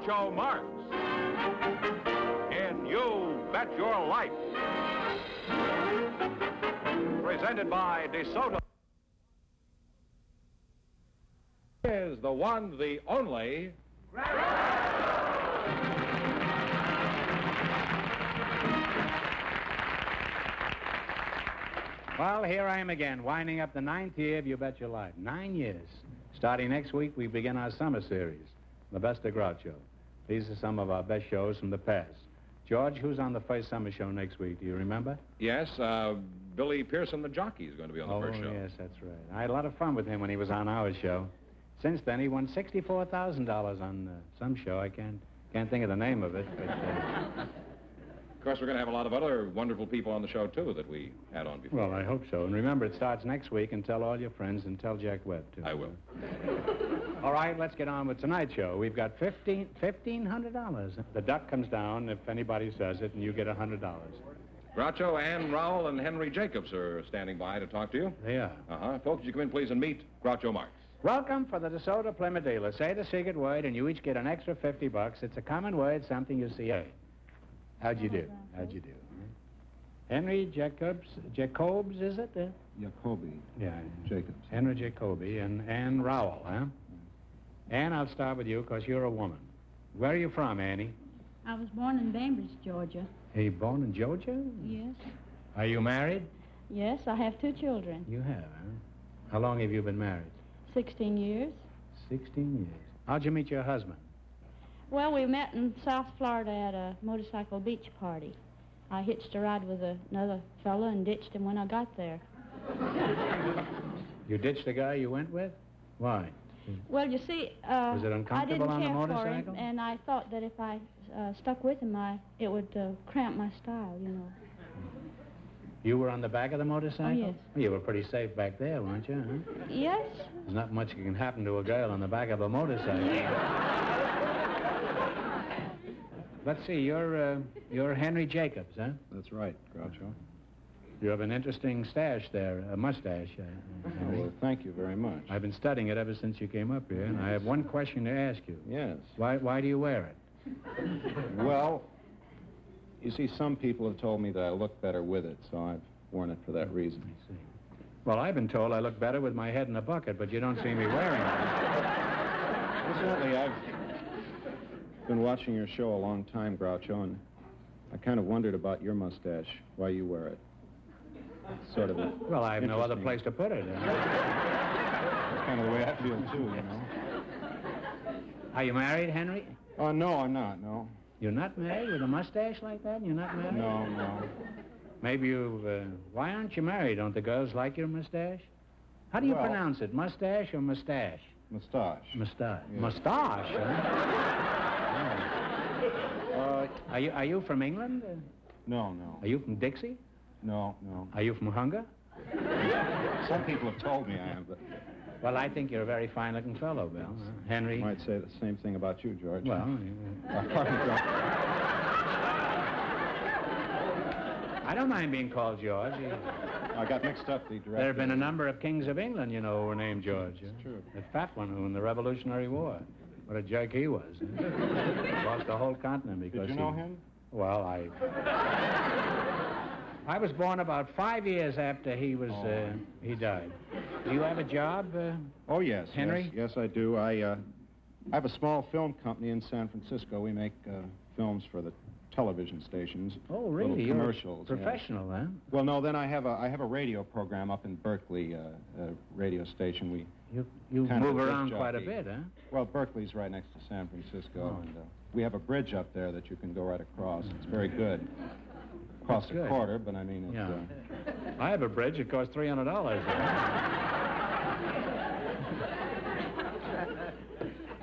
Groucho Marx in You Bet Your Life. Presented by DeSoto. Is the one, the only... Well, here I am again, winding up the 9th year of You Bet Your Life. 9 years. Starting next week, we begin our summer series, The Best of Groucho. These are some of our best shows from the past. George, who's on the first summer show next week? Do you remember? Yes, Billy Pearson, the jockey, is going to be on the first show. Oh, yes, that's right. I had a lot of fun with him when he was on our show. Since then, he won $64,000 on some show. I can't think of the name of it, but... Of course, we're going to have a lot of other wonderful people on the show, too, that we had on before. Well, I hope so. And remember, it starts next week, and tell all your friends, and tell Jack Webb, too. I will. All right, let's get on with tonight's show. We've got $1,500. The duck comes down if anybody says it, and you get $100. Groucho, Ann Rowell, and Henry Jacobs are standing by to talk to you. They are. Folks, you come in, please, and meet Groucho Marx. Welcome for the DeSoto Plymouth dealer. Say the secret word, and you each get an extra $50. It's a common word, something you see. Hey, how'd you do? How'd you do? Henry Jacobs, is it? Jacoby. Yeah. Jacobs. Henry Jacoby and Ann Rowell, huh? Ann, I'll start with you because you're a woman. Where are you from, Annie? I was born in Bainbridge, Georgia. Are you born in Georgia? Yes. Are you married? Yes, I have 2 children. You have, huh? How long have you been married? 16 years. 16 years. How'd you meet your husband? Well, we met in South Florida at a motorcycle beach party. I hitched a ride with another fellow and ditched him when I got there. You ditched the guy you went with? Why? Well, you see, Was it uncomfortable I didn't on the care for motorcycle? him, and I thought that if I stuck with him, it would cramp my style, you know. You were on the back of the motorcycle? Oh, yes. Well, you were pretty safe back there, weren't you, huh? Yes. There's not much that can happen to a girl on the back of a motorcycle. Let's see, you're Henry Jacobs, huh? That's right, Groucho. You have an interesting stash there, a mustache. Well, thank you very much. I've been studying it ever since you came up here, and I have one question to ask you. Yes. Why do you wear it? Well, you see, some people have told me that I look better with it, so I've worn it for that reason. I see. Well, I've been told I look better with my head in a bucket, but you don't see me wearing it. Incidentally, I've been watching your show a long time, Groucho, and I kind of wondered about your mustache, why you wear it. Sort of a Well, I have no other place to put it. That's kind of the way I feel, too, you know. Are you married, Henry? Oh, no, I'm not, no. You're not married with a mustache like that? You're not married? No, no. Maybe you've... why aren't you married? Don't the girls like your mustache? How do you Well, pronounce it, mustache or mustache? Mustache. Mustache. Yeah. Mustache, huh? Are you from England? No, no. Are you from Dixie? No, no. Are you from Hunger? Some people have told me I am, but... Well, I think you're a very fine-looking fellow, Bill. Henry? I might say the same thing about you, George. Well, I don't mind being called George. I got mixed up the director. There have been a number of kings of England, you know, who were named George. It's true. The fat one who in the Revolutionary War. What a jerk he was. Lost the whole continent because Did you know him? Well, I was born about 5 years after he died. Do you have a job, Oh, yes. Henry? Yes, I do. I have a small film company in San Francisco. We make films for the television stations. Oh, really? Little commercials. You're a professional, yes. huh? Well, no, then I have a radio program up in Berkeley, a radio station. You kind of move a disc around quite a jockey. bit, huh? Well, Berkeley's right next to San Francisco, and we have a bridge up there that you can go right across. It's very good. Costs That's good. a quarter, but I mean, it's... Yeah. I have a bridge. It costs $300.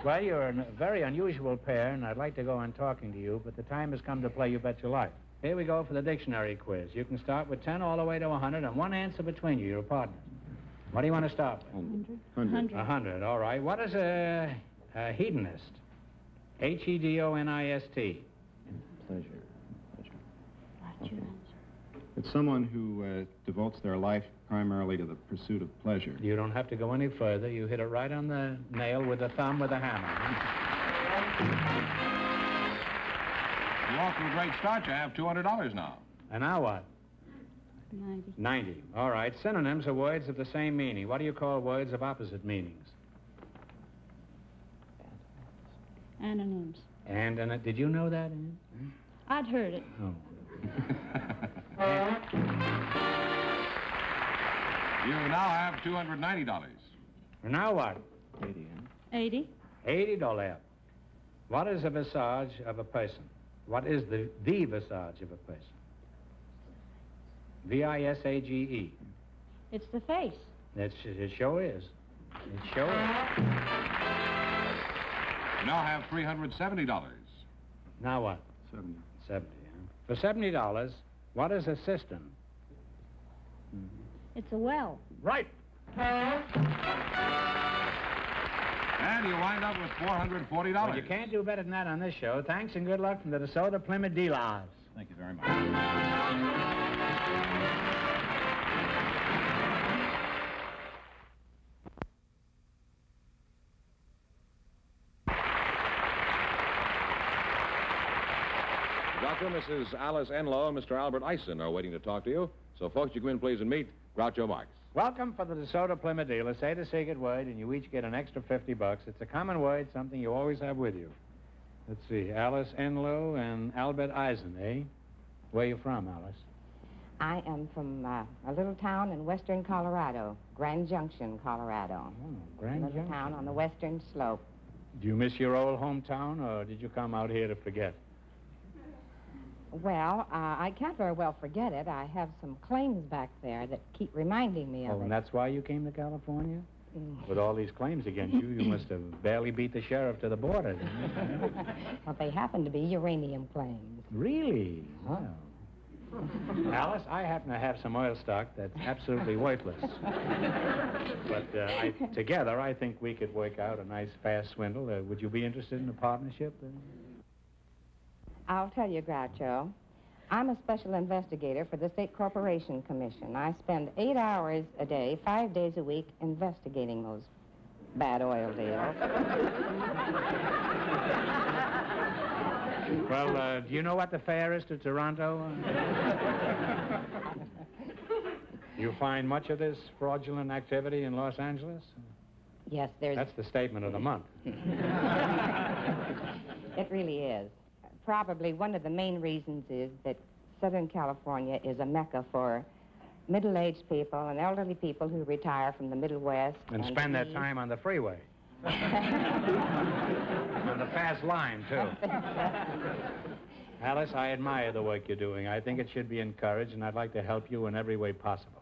Well, you're a very unusual pair, and I'd like to go on talking to you, but the time has come to play You Bet Your Life. Here we go for the dictionary quiz. You can start with 10 all the way to 100, and one answer between you, your partners. What do you want to start with? 100. 100, all right. What is a hedonist? Hedonist. Pleasure. It's someone who devotes their life primarily to the pursuit of pleasure. You don't have to go any further. You hit it right on the nail with the thumb with a hammer. You're off to a great start. You have $200 now. And now what? 90. 90. All right. Synonyms are words of the same meaning. What do you call words of opposite meanings? Anonyms. And did you know that, Ann? I'd heard it. Oh. You now have $290. And now what? 80. $80. What is a visage of a person? What is the visage of a person? V-I-S-A-G-E. It's the face. It sure is. It sure is. You now have $370. Now what? 70. 70, huh? For $70, what is a cistern? It's a well. Right. And you wind up with $440. Well, you can't do better than that on this show. Thanks and good luck from the DeSoto Plymouth dealers. Thank you very much. Groucho, Mrs. Alice Enlow, and Mr. Albert Eisen are waiting to talk to you. So, folks, you come in, please, and meet Groucho Marx. Welcome for the DeSoto Plymouth dealer. Say the secret word, and you each get an extra $50. It's a common word, something you always have with you. Let's see, Alice Enlow and Albert Eisen, eh? Where you from, Alice? I am from a little town in western Colorado, Grand Junction, Colorado. Oh, Grand A little Junction. town on the western slope. Do you miss your old hometown, or did you come out here to forget? Well, I can't very well forget it. I have some claims back there that keep reminding me of Oh, it. and that's why you came to California? Mm. With all these claims against you, you must have barely beat the sheriff to the border. Didn't you? Well, they happen to be uranium claims. Really? Wow. Alice, I happen to have some oil stock that's absolutely worthless. But together, I think we could work out a nice, fast swindle. Would you be interested in a partnership? I'll tell you, Groucho, I'm a special investigator for the State Corporation Commission. I spend 8 hours a day, 5 days a week, investigating those bad oil deals. Well, do you know what the fare is to Toronto? You find much of this fraudulent activity in Los Angeles? Yes, there's... That's the statement of the month. It really is. Probably one of the main reasons is that Southern California is a mecca for middle-aged people and elderly people who retire from the Middle West. And spend their time on the freeway. On the fast line, too. Alice, I admire the work you're doing. I think it should be encouraged, and I'd like to help you in every way possible.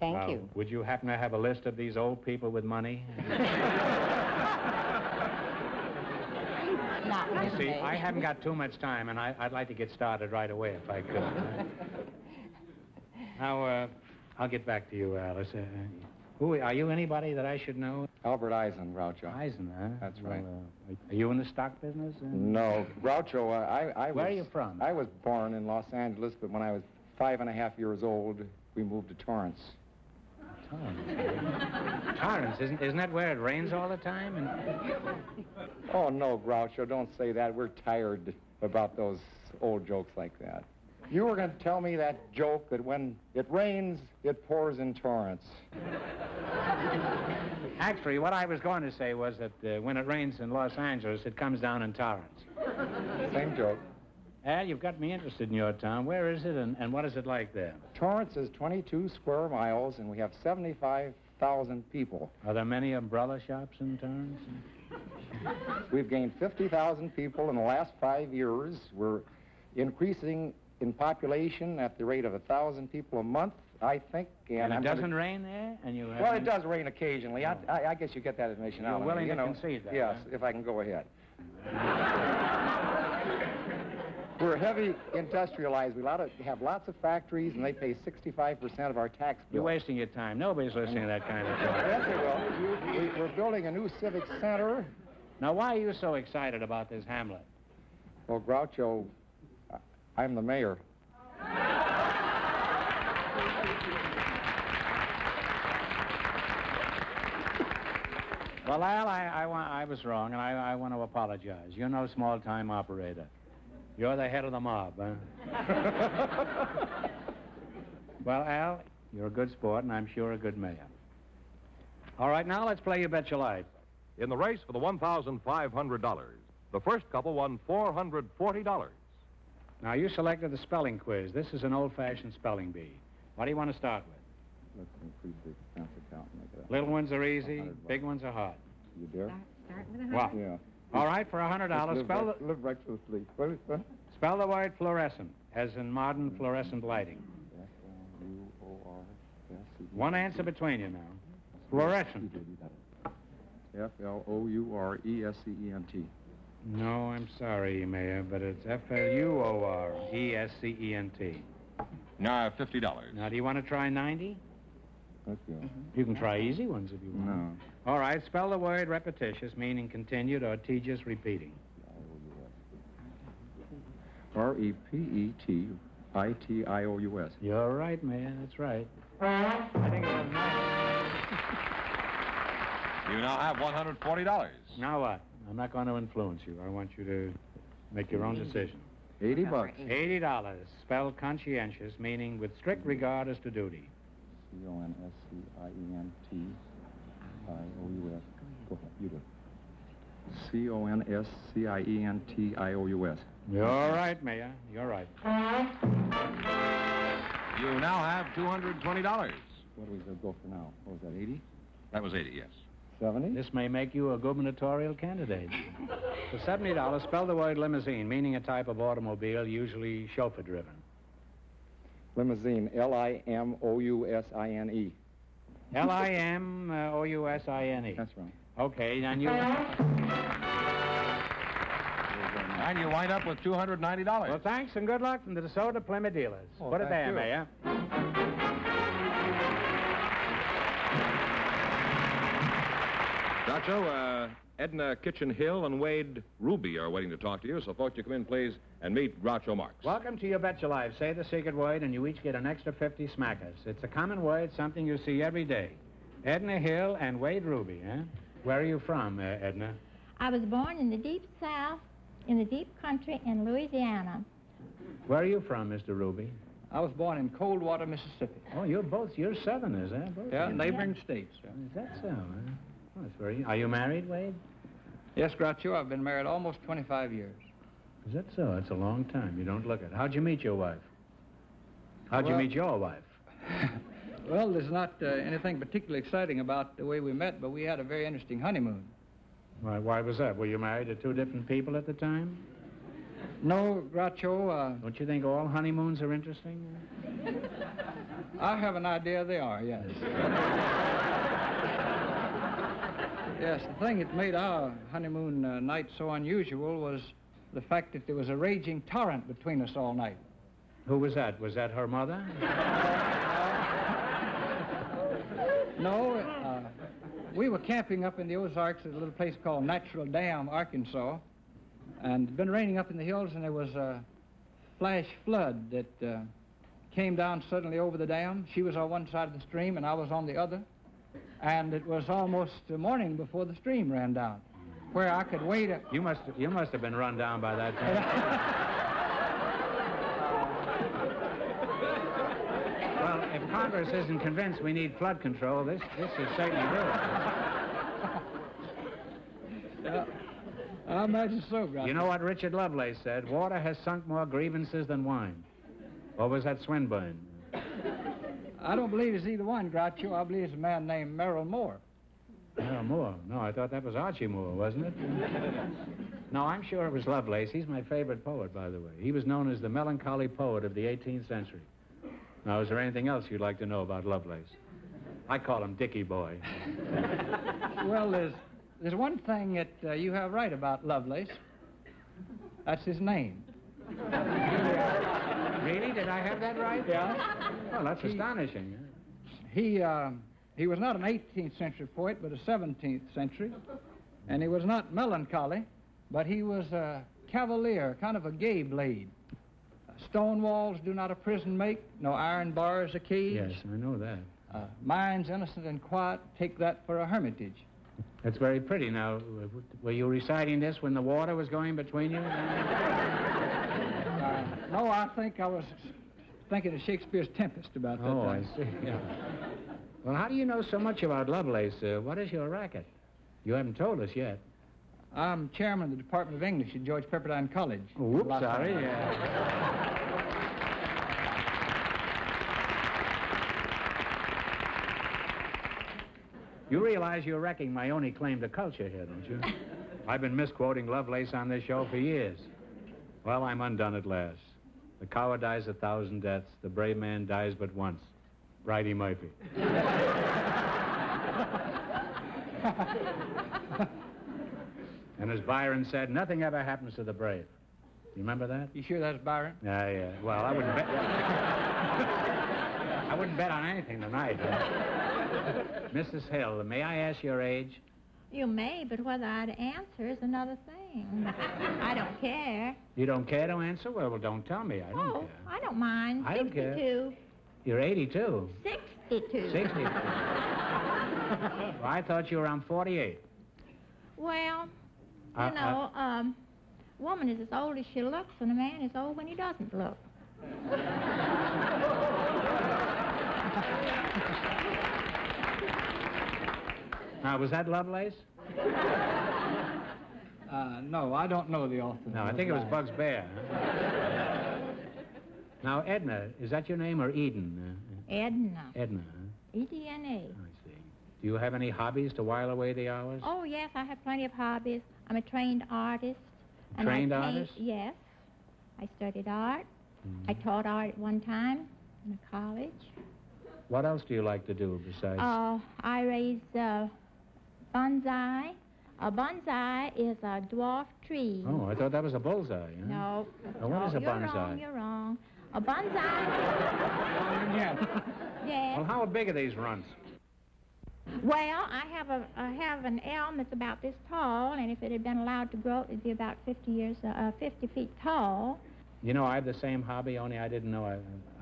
Thank you. Would you happen to have a list of these old people with money? Not You see, really. I haven't got too much time, and I'd like to get started right away if I could. Now, I'll get back to you, Alice. Who are you? Anybody that I should know? Albert Eisen, Groucho. Eisen, huh? That's right. Are you in the stock business? No, Groucho, I Where are you from? I was born in Los Angeles, but when I was 5.5 years old, we moved to Torrance. Torrance, isn't that where it rains all the time? And... Oh, no, Groucho, don't say that. We're tired about those old jokes like that. You were going to tell me that joke that when it rains, it pours in Torrance. Actually, what I was going to say was that when it rains in Los Angeles, it comes down in Torrance. Same joke. Al, you've got me interested in your town. Where is it, and what is it like there? Torrance is 22 square miles, and we have 75,000 people. Are there many umbrella shops in Torrance? We've gained 50,000 people in the last 5 years. We're increasing in population at the rate of 1,000 people a month, I think. And it doesn't rain there? And you Well, it does rain occasionally. I guess you get that information out. You're willing to concede that, Yes, huh? if I can go ahead. We're heavy industrialized. We have lots of factories, and they pay 65% of our tax bill. You're wasting your time. Nobody's listening to that kind of talk. Yes, they will. We're building a new civic center. Now, why are you so excited about this hamlet? Well, Groucho, I'm the mayor. Well, Al, I was wrong, and I want to apologize. You're no small-time operator. You're the head of the mob, huh? Well, Al, you're a good sport, and I'm sure a good mayor. All right, now let's play You Bet Your Life. In the race for the $1,500, the first couple won $440. Now, you selected the spelling quiz. This is an old-fashioned spelling bee. What do you want to start with? Let's increase the expense account and make it Little ones are easy, big ones are hard. You dare? Start with a What? Yeah. All right, for $100, Live recklessly. What is that? spell the word fluorescent, as in modern fluorescent lighting. F-L-U-O-R-S-E. One answer between you now. Fluorescent. F-L-O-U-R-E-S-C-E-N-T. No, I'm sorry, Mayor, but it's F-L-U-O-R-E-S-C-E-N-T. Now, $50. Now, do you want to try 90? Let's go. You can try easy ones if you want. No. All right, spell the word repetitious, meaning continued or tedious repeating. R-E-P-E-T-I-T-I-O-U-S. You're right, Mayor, that's right. I think it was 90. You now have $140. Now what? I'm not going to influence you. I want you to make your own decision. $80. $80. Spell conscientious, meaning with strict regard as to duty. C-O-N-S-C-I-E-N-T-I-O-U-S. Go ahead, you do it. C-O-N-S-C-I-E-N-T-I-O-U-S. You're right, Mayor. You're right. You now have $220. What do we go for now? What was that, 80? That was 80, yes. 70? This may make you a gubernatorial candidate. For $70, spell the word limousine, meaning a type of automobile, usually chauffeur-driven. Limousine, L-I-M-O-U-S-I-N-E. L-I-M-O-U-S-I-N-E. That's right. Okay, then you... And you wind up with $290. Well, thanks and good luck from the DeSoto Plymouth dealers. Oh, Put it thank there, you. Mayor. Groucho, Edna Kitchen Hill and Wade Ruby are waiting to talk to you, so folks, you come in, please, and meet Groucho Marx. Welcome to You Bet Your Life. Say the secret word, and you each get an extra 50 smackers. It's a common word, something you see every day. Edna Hill and Wade Ruby, eh? Where are you from, Edna? I was born in the deep south, in the deep country in Louisiana. Where are you from, Mr. Ruby? I was born in Coldwater, Mississippi. Oh, you're Southerners, eh? Both Yeah, of you. neighboring states. Yeah. Is that so, huh? Oh, that's very... Are you married, Wade? Yes, Groucho, I've been married almost 25 years. Is that so? That's a long time. You don't look it. How'd you meet your wife? How'd you Well- meet your wife? Well, there's not anything particularly exciting about the way we met, but we had a very interesting honeymoon. Why was that? Were you married to two different people at the time? No, Groucho, Don't you think all honeymoons are interesting? I have an idea they are, yes. Yes, the thing that made our honeymoon night so unusual was the fact that there was a raging torrent between us all night. Who was that? Was that her mother? No, we were camping up in the Ozarks at a little place called Natural Dam, Arkansas, and it'd been raining up in the hills, and there was a flash flood that came down suddenly over the dam. She was on one side of the stream, and I was on the other, and it was almost morning before the stream ran down, where I could wait. You must have been run down by that time. Well, if Congress isn't convinced we need flood control, this is certainly good. I imagine so, Groucho. You know what Richard Lovelace said? Water has sunk more grievances than wine. Or was that Swinburne? I don't believe it's either one, Groucho. I believe it's a man named Merrill Moore. Oh, Moore. No, I thought that was Archie Moore, wasn't it? No, I'm sure it was Lovelace. He's my favorite poet, by the way. He was known as the melancholy poet of the 18th century. Now, is there anything else you'd like to know about Lovelace? I call him Dickie Boy. Well, there's one thing that you have right about Lovelace. That's his name. Really? Did I have that right? Yeah. Well, that's astonishing. He was not an 18th century poet, but a 17th century. And he was not melancholy, but he was a cavalier, kind of a gay blade. Stone walls do not a prison make, no iron bars a cage. Yes, I know that. Minds innocent and quiet, take that for a hermitage. That's very pretty. Now, were you reciting this when the water was going between you? No, I think I was thinking of Shakespeare's Tempest about that Oh, time. I see. Yeah. Well, how do you know so much about Lovelace? What is your racket? You haven't told us yet. I'm chairman of the Department of English at George Pepperdine College. Oh, whoops, sorry. You realize you're wrecking my only claim to culture here, don't you? I've been misquoting Lovelace on this show for years. Well, I'm undone at last. The coward dies 1,000 deaths. The brave man dies but once. Bridie Murphy. And as Byron said, nothing ever happens to the brave. You remember that? You sure that's Byron? Yeah. Well, I wouldn't bet. I wouldn't bet on anything tonight. Mrs. Hill, may I ask your age? You may, but whether I'd answer is another thing. I don't care. You don't care to answer? Well, don't tell me. I don't care. I don't mind. I don't care. 62. You're 82. 62. 60. Well, I thought you were around 48. Well, you know, woman is as old as she looks, and a man is old when he doesn't look. Now, was that Lovelace? No, I don't know the author. No, I think it was Bugs Bear. Now, Edna, is that your name or Eden? Edna. Edna, E-D-N-A. I see. Do you have any hobbies to while away the hours? Oh, yes, I have plenty of hobbies. I'm a trained artist. And Trained I paint, artist? Yes. I studied art. I taught art at one time in a college. What else do you like to do besides? I raise bonsai. A bonsai is a dwarf tree. Oh, I thought that was a bullseye. Huh? No. Now, what is a you're bonsai? Wrong, you're wrong. A bonsai... Yeah. Yes. Well, how big are these runts? Well, I have an elm that's about this tall, and if it had been allowed to grow, it'd be about 50 feet tall. You know, I have the same hobby, only I didn't know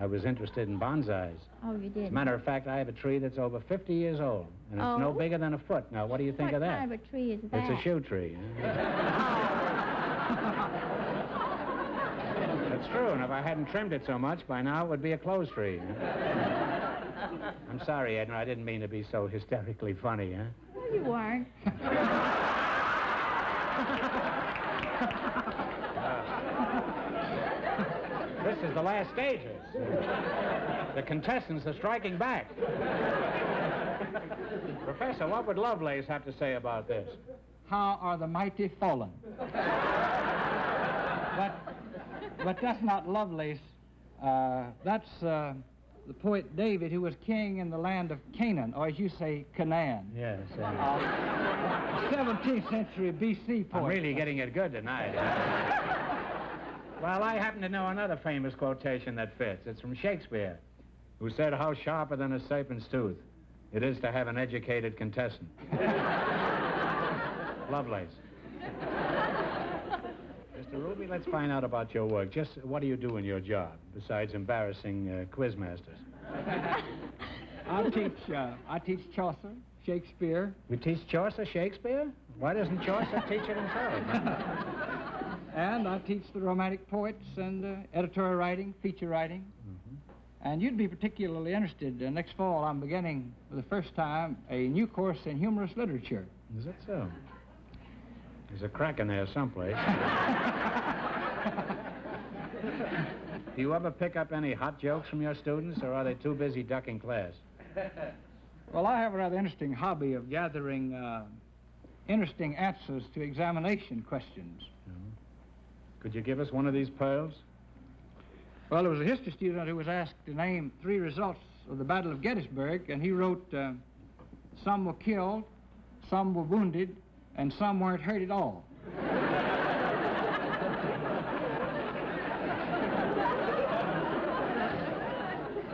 I was interested in bonsais. Oh, you did. As a matter of fact, I have a tree that's over 50 years old, and it's no Oh? bigger than a foot. Now, what do you think of that? What kind of a tree is that? It's a shoe tree. That's true, and if I hadn't trimmed it so much, by now it would be a clothes tree. I'm sorry, Edna, I didn't mean to be so hysterically funny, huh? No, you weren't. This is the last stages. The contestants are striking back. Professor, what would Lovelace have to say about this? How are the mighty fallen? But that's not Lovelace. That's the poet David, who was king in the land of Canaan, or as you say, Canaan. Yes. 17th century B.C. poet. I'm really getting it good tonight. Well, I happen to know another famous quotation that fits. It's from Shakespeare, who said, "How sharper than a serpent's tooth it is to have an educated contestant." Lovelace. Mr. Ruby, let's find out about your work. Just what do you do in your job, besides embarrassing quizmasters? I teach Chaucer, Shakespeare. You teach Chaucer Shakespeare? Why doesn't Chaucer teach it himself? And I teach the romantic poets and editorial writing, feature writing. And you'd be particularly interested. Next fall, I'm beginning for the first time a new course in humorous literature. Is that so? There's a crack in there someplace. Do you ever pick up any hot jokes from your students, or are they too busy ducking class? Well, I have a rather interesting hobby of gathering interesting answers to examination questions. Could you give us one of these pearls? Well, there was a history student who was asked to name 3 results of the Battle of Gettysburg, and he wrote, some were killed, some were wounded, and some weren't hurt at all.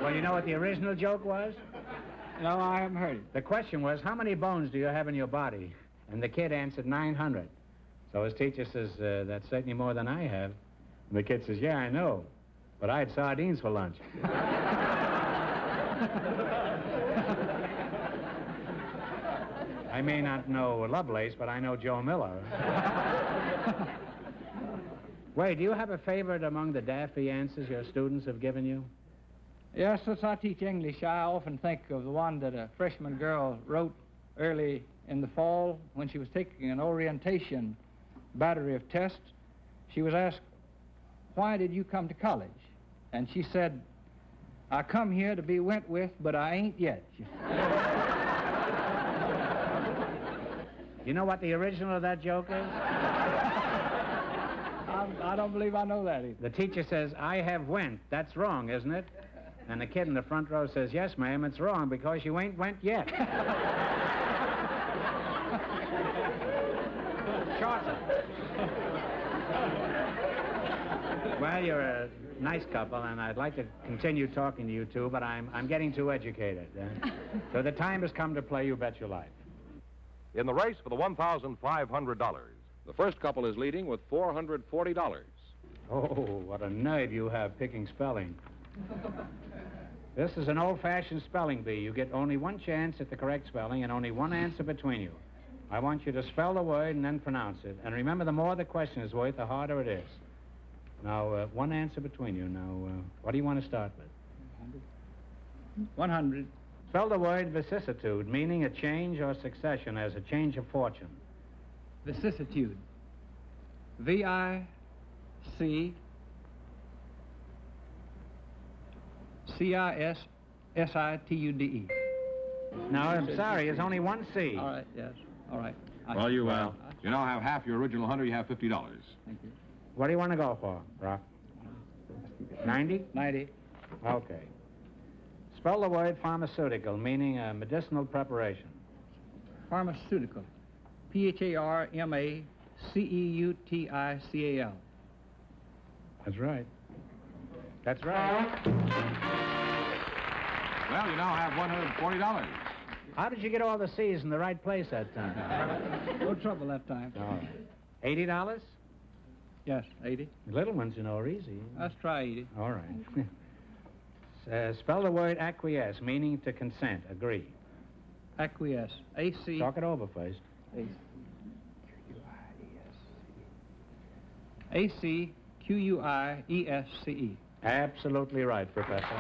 Well, you know what the original joke was? No, I haven't heard it. The question was, how many bones do you have in your body? And the kid answered 900. So his teacher says, that's certainly more than I have. And the kid says, yeah, I know, but I had sardines for lunch. I may not know Lovelace, but I know Joe Miller. Wait, do you have a favorite among the daffy answers your students have given you? Yes, since I teach English, I often think of the one that a freshman girl wrote early in the fall when she was taking an orientation battery of tests. She was asked, "Why did you come to college?" And she said, "I come here to be went with, but I ain't yet." You know what the original of that joke is? I don't believe I know that either. The teacher says, "I have went." That's wrong, isn't it? And the kid in the front row says, "Yes, ma'am, it's wrong because you ain't went yet." Shorter. Well, you're a nice couple, and I'd like to continue talking to you two, but I'm getting too educated. So the time has come to play You Bet Your Life. In the race for the $1,500, the first couple is leading with $440. Oh, what a nerve you have picking spelling. This is an old-fashioned spelling bee. You get only one chance at the correct spelling and only one answer between you. I want you to spell the word and then pronounce it. And remember, the more the question is worth, the harder it is. Now, one answer between you. Now, what do you want to start with? 100. Spell the word vicissitude, meaning a change or succession as a change of fortune. Vicissitude. V-I-C-I-S-S-I-T-U-D-E. No, I'm sorry, there's only one C. All right, yes. All right. Well, you now have half your original 100. You have $50. Thank you. What do you want to go for, Rock? 90? 90. Okay. Spell the word pharmaceutical, meaning a medicinal preparation. Pharmaceutical. P-H-A-R-M-A-C-E-U-T-I-C-A-L. That's right. That's right. Well, you now have $140. How did you get all the C's in the right place that time? No trouble that time. All right. $80? Yes, 80. The little ones, you know, are easy. Let's try 80. All right. Spell the word acquiesce, meaning to consent, agree. Acquiesce. A-C... Talk it over first. A-C-Q-U-I-E-S-C-E. Absolutely right, Professor.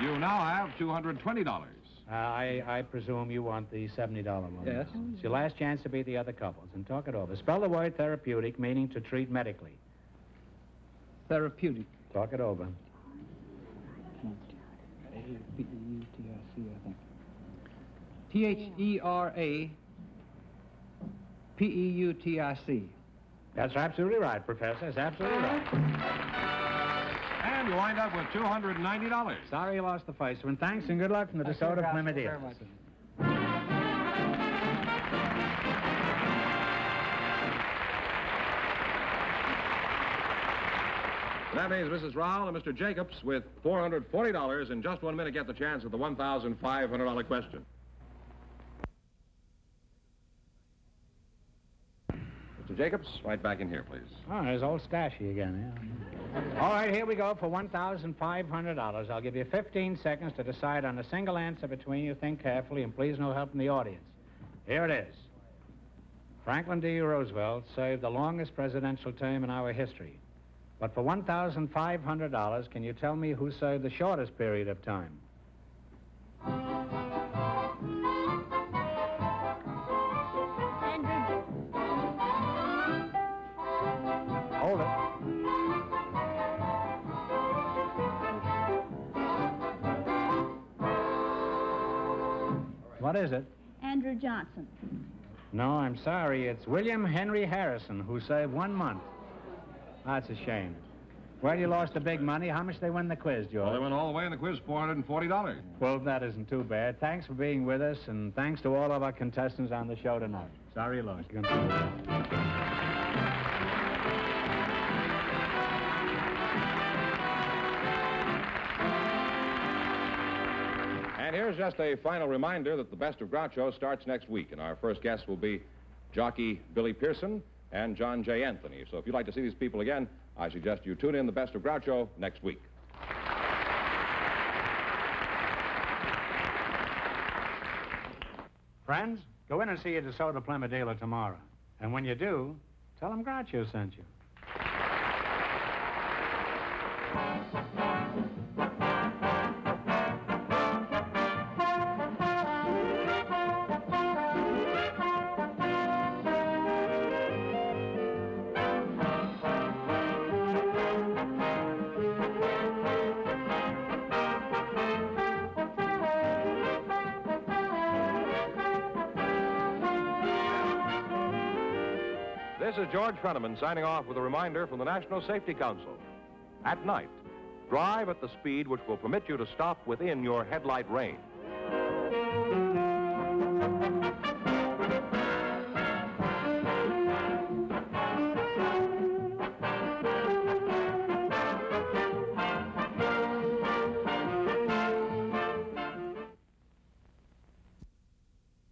You now have $220. I presume you want the $70 one. Yes. It's your last chance to beat the other couples, and talk it over. Spell the word therapeutic, meaning to treat medically. Therapeutic. Talk it over. A-P-E-U-T-I-C, I think. T-H-E-R-A-P-E-U-T-I-C. That's absolutely right, Professor. That's absolutely right. And you wind up with $290. Sorry you lost the first one. Thanks and good luck from the DeSoto Plymouth. That means Mrs. Rowell and Mr. Jacobs with $440 in just 1 minute get the chance at the $1,500 question. Mr. Jacobs, right back in here, please. Oh, there's old Stashy again, yeah. All right, here we go for $1,500. I'll give you 15 seconds to decide on a single answer between you. Think carefully, and please no help from the audience. Here it is. Franklin D. Roosevelt served the longest presidential term in our history. But for $1,500, can you tell me who served the shortest period of time? Hold it. What is it? Andrew Johnson. No, I'm sorry. It's William Henry Harrison, who served 1 month. That's a shame. Well, you lost the big money. How much they win the quiz, George? Well, they went all the way in the quiz, $440. Well, that isn't too bad. Thanks for being with us, and thanks to all of our contestants on the show tonight. Sorry you lost. And here's just a final reminder that the Best of Groucho starts next week, and our first guest will be jockey Billy Pearson and John J. Anthony. So if you'd like to see these people again, I suggest you tune in the Best of Groucho next week. Friends, go in and see a DeSoto Plymouth dealer tomorrow. And when you do, tell him Groucho sent you. This is George Fenneman signing off with a reminder from the National Safety Council. At night, drive at the speed which will permit you to stop within your headlight range.